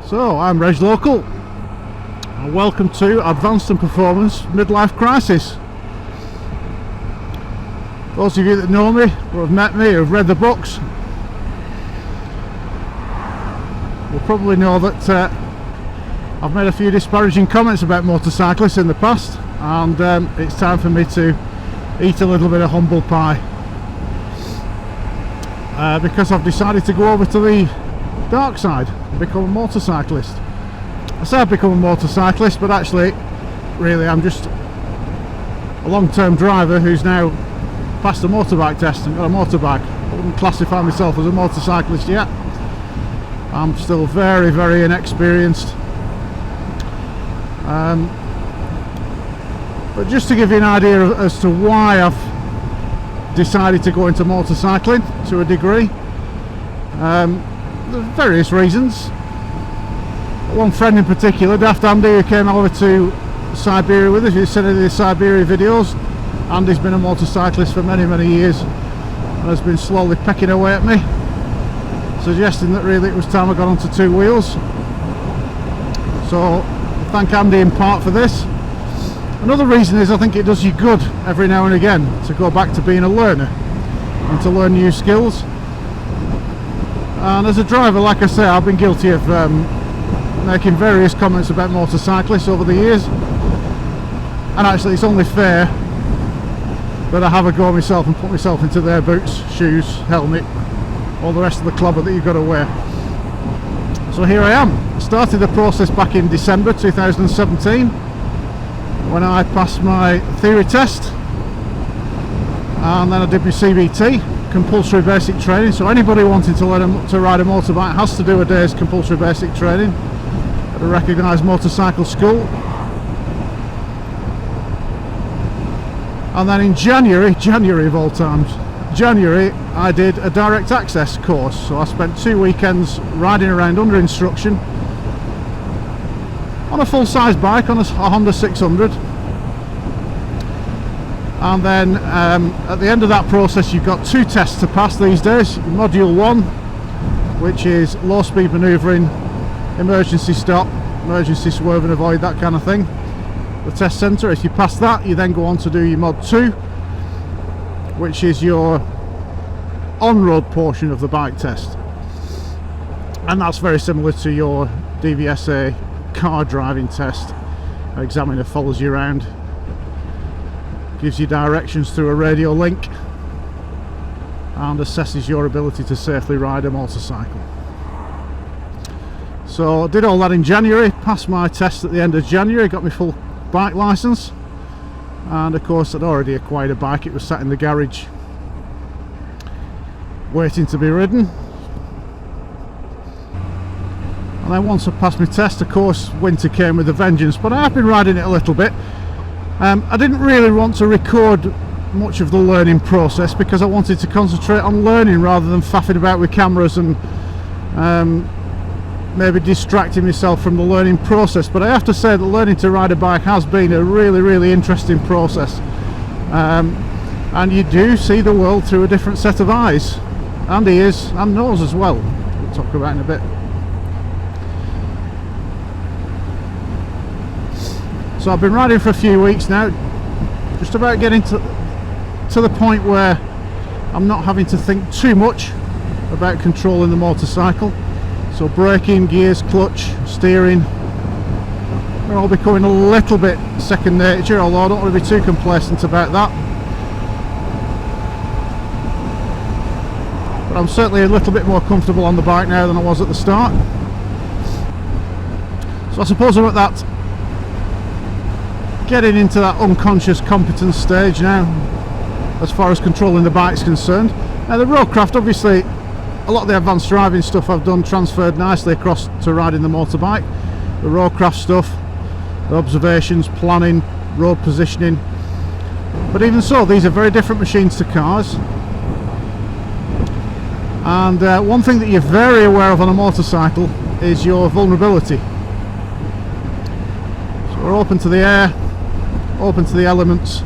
So, I'm Reg Local, and welcome to Advanced and Performance Midlife Crisis. Those of you that know me, or have met me, or have read the books, will probably know that I've made a few disparaging comments about motorcyclists in the past, and it's time for me to eat a little bit of humble pie. Because I've decided to go over to the dark side and become a motorcyclist. I say I've become a motorcyclist, but actually really I'm just a long-term driver who's now passed a motorbike test and got a motorbike. I wouldn't classify myself as a motorcyclist yet. I'm still very, very inexperienced. But just to give you an idea as to why I've decided to go into motorcycling to a degree, there's various reasons. One friend in particular, Daft Andy, who came over to Siberia with us, who sent in the Siberia videos. Andy's been a motorcyclist for many, many years and has been slowly pecking away at me, suggesting that really it was time I got onto two wheels. So I thank Andy in part for this. Another reason is I think it does you good every now and again to go back to being a learner and to learn new skills. And as a driver, like I say, I've been guilty of making various comments about motorcyclists over the years, and actually it's only fair that I have a go myself and put myself into their boots, shoes, helmet, all the rest of the clobber that you've got to wear. So here I am. I started the process back in December 2017 when I passed my theory test, and then I did my CBT, compulsory basic training. So anybody wanting to learn to ride a motorbike has to do a day's compulsory basic training at a recognised motorcycle school. And then in January of all times, I did a direct access course. So I spent 2 weekends riding around under instruction on a full-size bike, on a Honda 600. And then at the end of that process you've got 2 tests to pass these days. Module 1, which is low speed manoeuvring, emergency stop, emergency swerve and avoid, that kind of thing. The test centre, if you pass that, you then go on to do your mod 2, which is your on-road portion of the bike test. And that's very similar to your DVSA car driving test. An examiner follows you around, gives you directions through a radio link, and assesses your ability to safely ride a motorcycle. So I did all that in January, passed my test at the end of January, got my full bike licence, and of course I'd already acquired a bike. It was sat in the garage waiting to be ridden. And then once I passed my test, of course winter came with a vengeance, but I have been riding it a little bit. I didn't really want to record much of the learning process because I wanted to concentrate on learning rather than faffing about with cameras and maybe distracting myself from the learning process. But I have to say that learning to ride a bike has been a really, really interesting process, and you do see the world through a different set of eyes and ears and nose as well. We'll talk about in a bit. So I've been riding for a few weeks now, just about getting to the point where I'm not having to think too much about controlling the motorcycle. So braking, gears, clutch, steering, they're all becoming a little bit second nature, although I don't want to be too complacent about that. But I'm certainly a little bit more comfortable on the bike now than I was at the start. So I suppose I'm at that, getting into that unconscious competence stage now as far as controlling the bike's concerned. Now the roadcraft, obviously a lot of the advanced driving stuff I've done transferred nicely across to riding the motorbike. The roadcraft stuff, the observations, planning, road positioning, but even so these are very different machines to cars. And one thing that you're very aware of on a motorcycle is your vulnerability. So we're open to the air, open to the elements,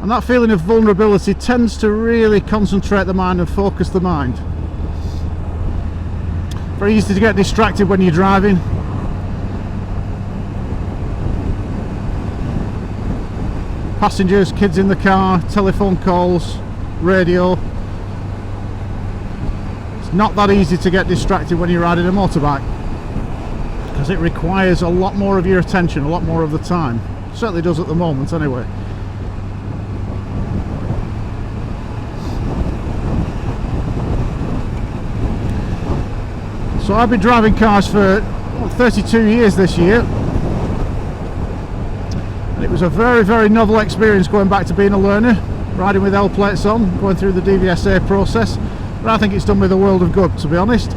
And that feeling of vulnerability tends to really concentrate the mind and focus the mind. Very easy to get distracted when you're driving. Passengers, kids in the car, telephone calls, radio. It's not that easy to get distracted when you're riding a motorbike, because it requires a lot more of your attention, a lot more of the time. It certainly does at the moment anyway. So I've been driving cars for 32 years this year, and it was a very, very novel experience going back to being a learner, riding with L plates on, going through the DVSA process. But I think it's done me the world of good, to be honest.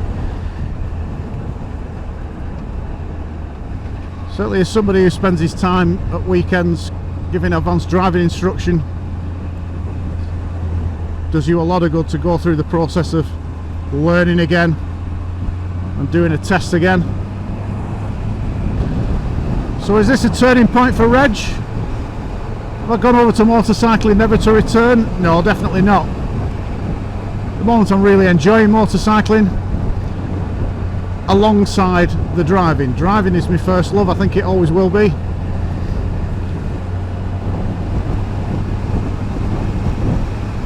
Certainly as somebody who spends his time at weekends giving advanced driving instruction, does you a lot of good to go through the process of learning again and doing a test again. So is this a turning point for Reg? Have I gone over to motorcycling never to return? No, definitely not. At the moment I'm really enjoying motorcycling alongside the driving. Driving is my first love, I think it always will be.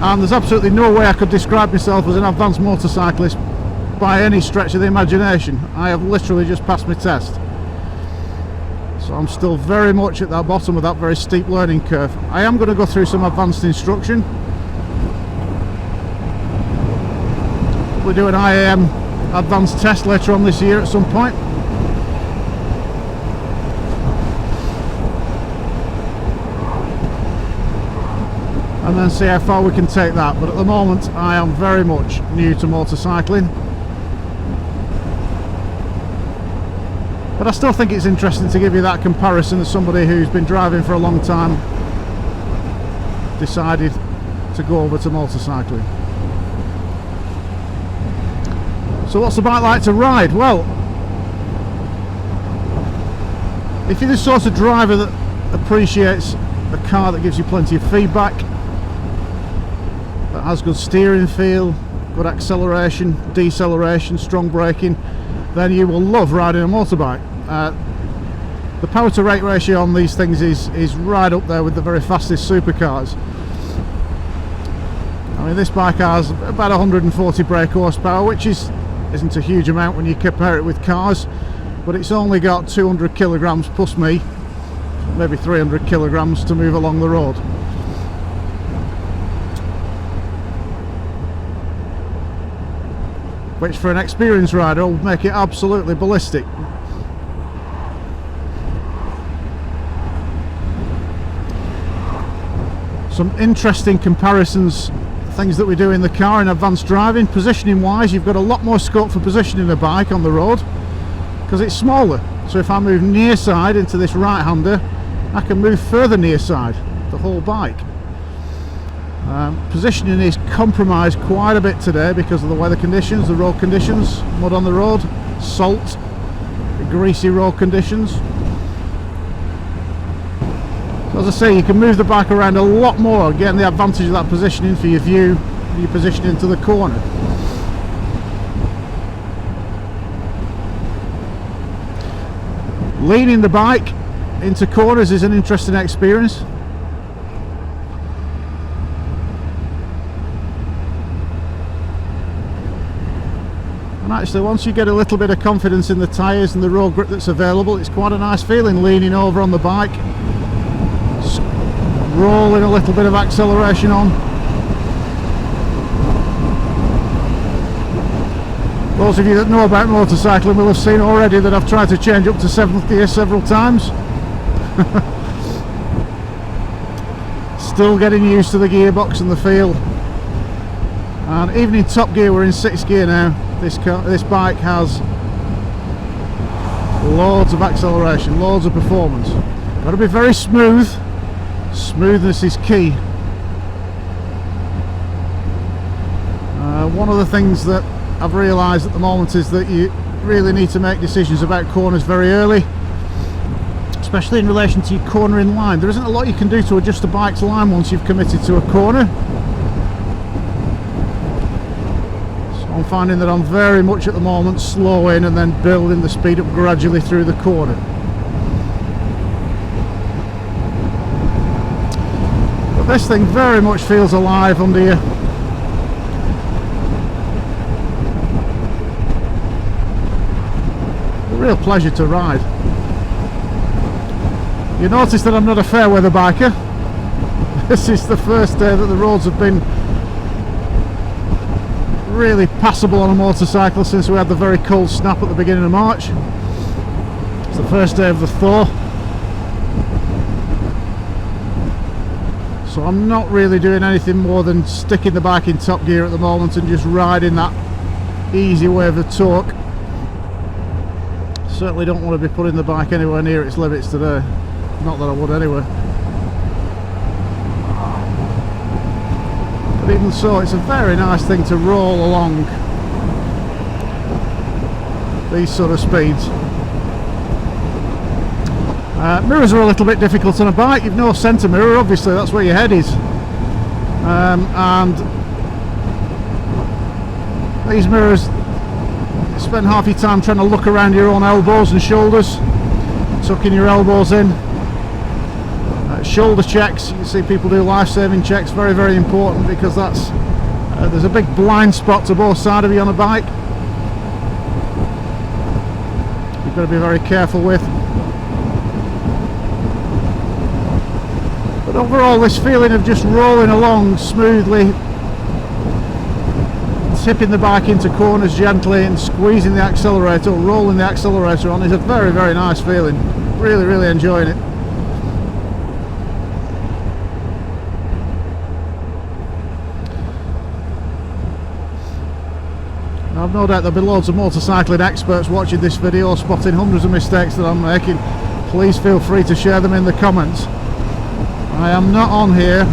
And there's absolutely no way I could describe myself as an advanced motorcyclist by any stretch of the imagination. I have literally just passed my test. So I'm still very much at that bottom of that very steep learning curve. I am going to go through some advanced instruction. We'll do an IAM advanced test later on this year at some point. And then see how far we can take that. But at the moment I am very much new to motorcycling. But I still think it's interesting to give you that comparison as somebody who's been driving for a long time, decided to go over to motorcycling. So what's the bike like to ride? Well, if you're the sort of driver that appreciates a car that gives you plenty of feedback, that has good steering feel, good acceleration, deceleration, strong braking, then you will love riding a motorbike. The power to rate ratio on these things is right up there with the very fastest supercars. I mean, this bike has about 140 brake horsepower, which isn't a huge amount when you compare it with cars, but it's only got 200 kilograms plus me, maybe 300 kilograms to move along the road. Which for an experienced rider will make it absolutely ballistic. Some interesting comparisons, things that we do in the car in advanced driving. Positioning wise, you've got a lot more scope for positioning a bike on the road because it's smaller. So if I move near side into this right hander, I can move further near side the whole bike. Positioning is compromised quite a bit today because of the weather conditions, the road conditions, mud on the road, salt, greasy road conditions. So as I say, you can move the bike around a lot more, getting the advantage of that positioning for your view, your positioning to the corner. Leaning the bike into corners is an interesting experience. And actually, once you get a little bit of confidence in the tyres and the road grip that's available, it's quite a nice feeling leaning over on the bike, rolling a little bit of acceleration on. Those of you that know about motorcycling will have seen already that I've tried to change up to 7th gear several times. Still getting used to the gearbox and the feel. And even in top gear, we're in 6th gear now. This bike has loads of acceleration, loads of performance. Got to be very smooth. Smoothness is key. One of the things that I've realised at the moment is that you really need to make decisions about corners very early. especially in relation to your cornering line. There isn't a lot you can do to adjust a bike's line once you've committed to a corner. So I'm finding that I'm very much at the moment slowing and then building the speed up gradually through the corner. But this thing very much feels alive under you. A real pleasure to ride. You notice that I'm not a fair weather biker. This is the first day that the roads have been really passable on a motorcycle since we had the very cold snap at the beginning of March. It's the first day of the thaw. So I'm not really doing anything more than sticking the bike in top gear at the moment and just riding that easy wave of torque. Certainly don't want to be putting the bike anywhere near its limits today. Not that I would anyway. But even so, it's a very nice thing to roll along these sort of speeds. Mirrors are a little bit difficult on a bike. You've no centre mirror, obviously, that's where your head is. And these mirrors, you spend half your time trying to look around your own elbows and shoulders, tucking your elbows in. Shoulder checks, you can see people do life-saving checks, very very important, because that's there's a big blind spot to both sides of you on a bike. You've got to be very careful with. But overall, this feeling of just rolling along smoothly, tipping the bike into corners gently and squeezing the accelerator, or rolling the accelerator on, is a very very nice feeling. Really really enjoying it. I've no doubt there'll be loads of motorcycling experts watching this video, spotting hundreds of mistakes that I'm making. Please feel free to share them in the comments. I am not on here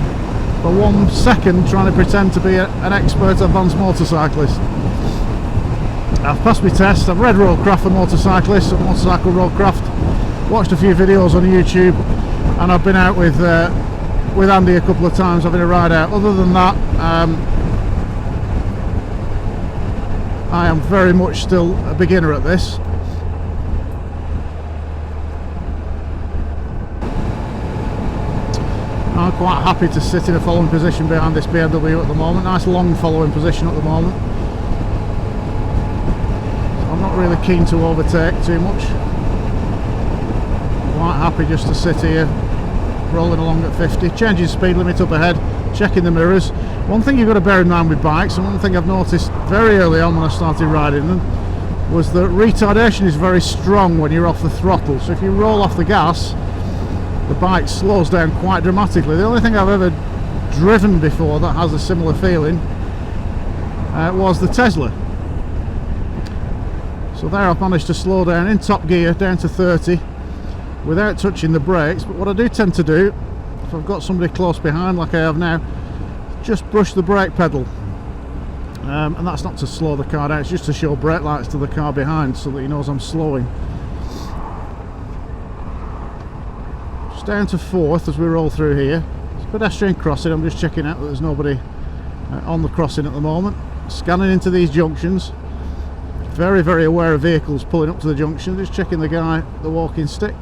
for 1 second trying to pretend to be an expert advanced motorcyclist. I've passed my test. I've read roadcraft for motorcyclists and motorcycle roadcraft, watched a few videos on YouTube, and I've been out with Andy a couple of times having a ride out. Other than that, I am very much still a beginner at this. I'm quite happy to sit in a following position behind this BMW at the moment. Nice long following position at the moment. So I'm not really keen to overtake too much. Quite happy just to sit here, rolling along at 50, changing speed limit up ahead, checking the mirrors. One thing you've got to bear in mind with bikes, and one thing I've noticed very early on when I started riding them, was that retardation is very strong when you're off the throttle. So if you roll off the gas, the bike slows down quite dramatically. The only thing I've ever driven before that has a similar feeling was the Tesla. So there I've managed to slow down in top gear down to 30 without touching the brakes. But what I do tend to do, if I've got somebody close behind like I have now, just brush the brake pedal, and that's not to slow the car down, it's just to show brake lights to the car behind so that he knows I'm slowing. Just down to 4th as we roll through here. It's a pedestrian crossing. I'm just checking out that there's nobody on the crossing at the moment. Scanning into these junctions, very very aware of vehicles pulling up to the junction, just checking the guy, the walking stick.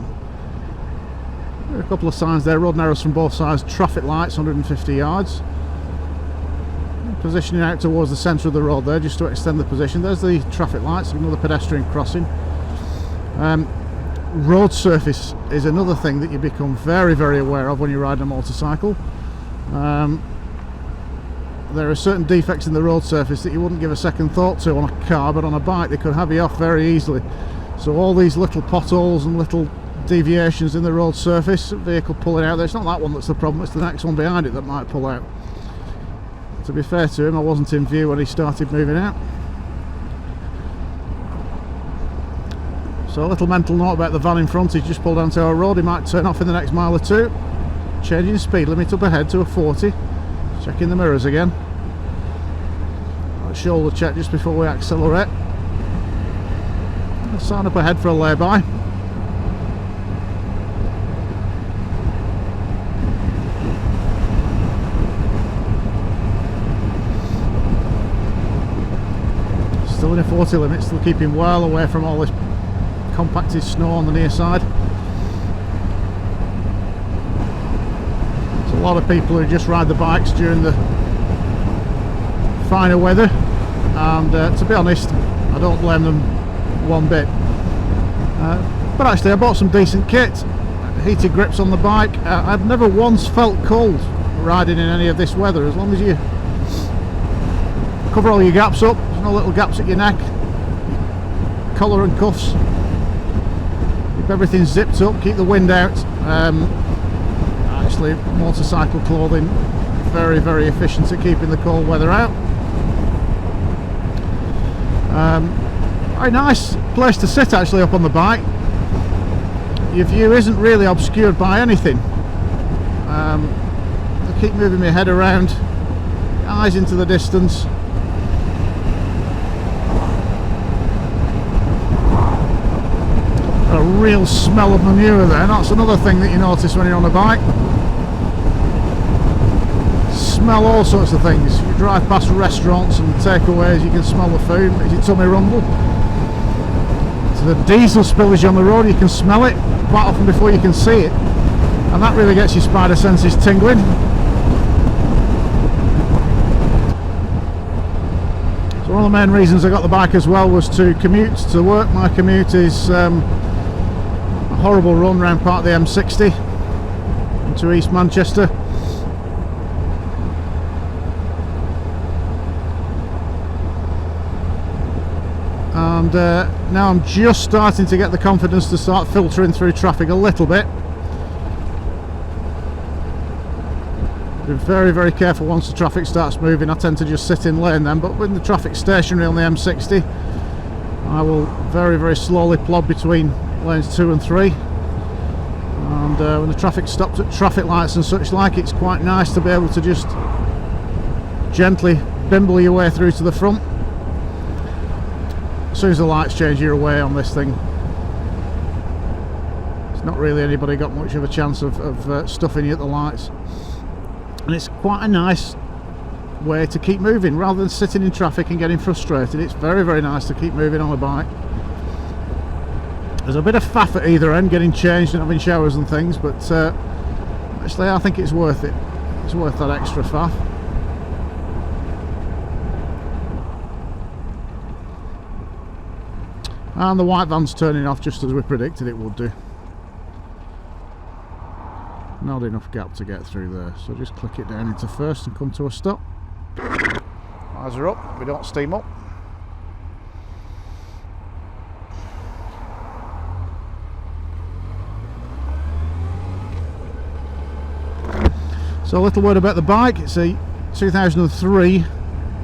There are a couple of signs there, road narrows from both sides, traffic lights 150 yards. Positioning out towards the centre of the road there just to extend the position. There's the traffic lights, another pedestrian crossing. Road surface is another thing that you become very very aware of when you're riding a motorcycle. There are certain defects in the road surface that you wouldn't give a second thought to on a car, but on a bike they could have you off very easily. So all these little potholes and little deviations in the road surface, vehicle pulling out there, it's not that one that's the problem, it's the next one behind it that might pull out. To be fair to him, I wasn't in view when he started moving out. So a little mental note about the van in front. He's just pulled onto our road. He might turn off in the next mile or two. Changing speed limit up ahead to a 40. Checking the mirrors again. Shoulder check just before we accelerate. Sign up ahead for a lay-by. still in a 40 limit, still keeping well away from all this compacted snow on the near side. There's a lot of people who just ride the bikes during the finer weather, and to be honest, I don't blame them one bit. But actually I bought some decent kit, heated grips on the bike. I've never once felt cold riding in any of this weather, as long as you cover all your gaps up, there's no little gaps at your neck, collar and cuffs, keep everything zipped up, keep the wind out. Actually, motorcycle clothing very, very efficient at keeping the cold weather out. Very nice place to sit actually up on the bike. Your view isn't really obscured by anything. I keep moving my head around, eyes into the distance. A real smell of manure there. That's another thing that you notice when you're on a bike. Smell all sorts of things. You drive past restaurants and takeaways, you can smell the food, makes your tummy rumble. So the diesel spillage on the road, you can smell it quite often before you can see it, and that really gets your spider senses tingling. So one of the main reasons I got the bike as well was to commute to work. My commute is a horrible run round part of the M60 into East Manchester. And now I'm just starting to get the confidence to start filtering through traffic a little bit. Be very, very careful once the traffic starts moving. I tend to just sit in lane then, but when the traffic's stationary on the M60, I will very, very slowly plod between lanes 2 and 3. And when the traffic stops at traffic lights and such like, it's quite nice to be able to just gently bimble your way through to the front. As soon as the lights change, you're away on this thing. It's not really anybody got much of a chance of stuffing you at the lights. And it's quite a nice way to keep moving rather than sitting in traffic and getting frustrated. It's very, very nice to keep moving on a bike. There's a bit of faff at either end, getting changed and having showers and things, but actually I think it's worth it. It's worth that extra faff. And the white van's turning off just as we predicted it would do. Not enough gap to get through there, so just click it down into first and come to a stop. Eyes are up, we don't steam up. So a little word about the bike. It's a 2003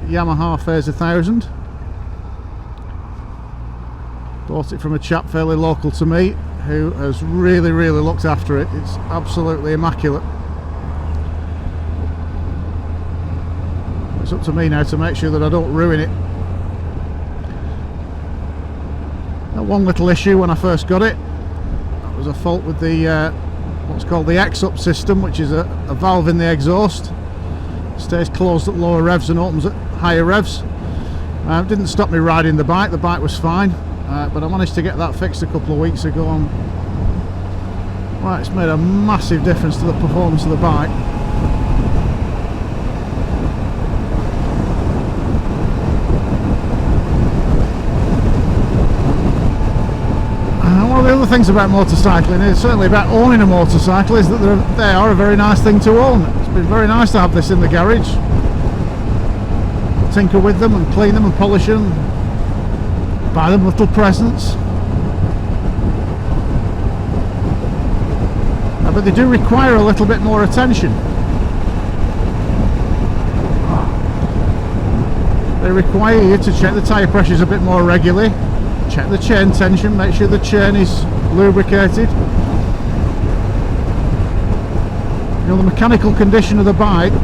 Yamaha Phaser 1000. Bought it from a chap fairly local to me who has really, really looked after it. It's absolutely immaculate. It's up to me now to make sure that I don't ruin it. That one little issue when I first got it, that was a fault with the what's called the X-up system, which is a valve in the exhaust. It stays closed at lower revs and opens at higher revs. It didn't stop me riding the bike was fine. But I managed to get that fixed a couple of weeks ago, and right, it's made a massive difference to the performance of the bike. One of the other things about motorcycling, is certainly about owning a motorcycle, is that they are a very nice thing to own. It's been very nice to have this in the garage, tinker with them and clean them and polish them, buy them little presents. But they do require a little bit more attention. They require you to check the tyre pressures a bit more regularly, check the chain tension, make sure the chain is lubricated. You know, the mechanical condition of the bike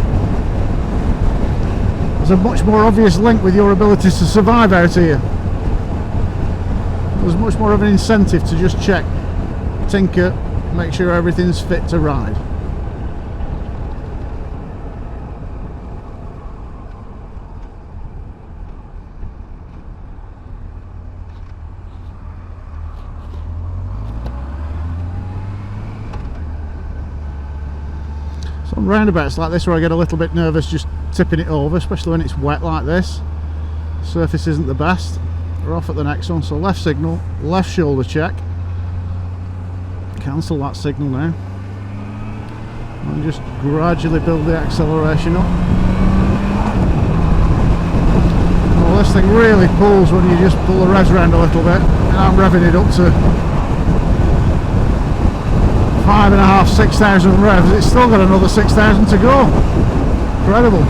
has a much more obvious link with your ability to survive out here. There's much more of an incentive to just check, tinker, make sure everything's fit to ride. On roundabouts like this where I get a little bit nervous just tipping it over, especially when it's wet like this, surface isn't the best. We're off at the next one, so left signal, left shoulder check, cancel that signal now, and just gradually build the acceleration up. Well, this thing really pulls when you just pull the revs around a little bit, and I'm revving it up to 5,500, 6,000 revs. It's still got another 6,000 to go. Incredible.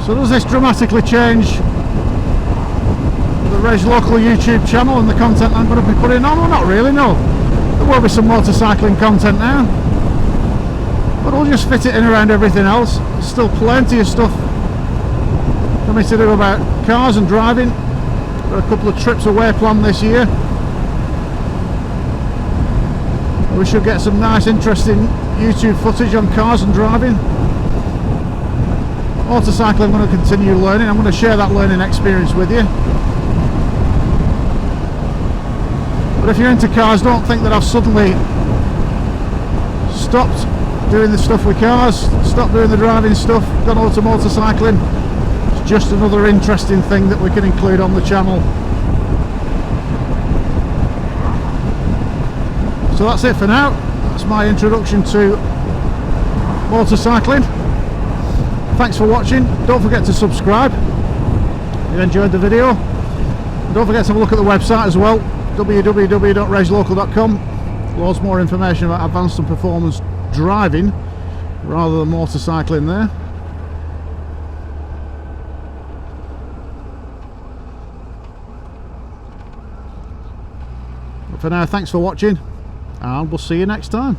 So does this dramatically change the Reg Local YouTube channel and the content I'm going to be putting on? Well, not really, no. There will be some motorcycling content now, but I'll just fit it in around everything else. There's still plenty of stuff for me to do about cars and driving. Got a couple of trips away planned this year. We should get some nice interesting YouTube footage on cars and driving. Motorcycling, I'm going to continue learning. I'm going to share that learning experience with you. But if you're into cars, don't think that I've suddenly stopped doing the stuff with cars, stopped doing the driving stuff, gone over to motorcycling. It's just another interesting thing that we can include on the channel. So that's it for now. That's my introduction to motorcycling. Thanks for watching. Don't forget to subscribe if you enjoyed the video. And don't forget to have a look at the website as well, www.reglocal.com. Loads more information about advanced and performance driving rather than motorcycling there. But for now, thanks for watching, and we'll see you next time.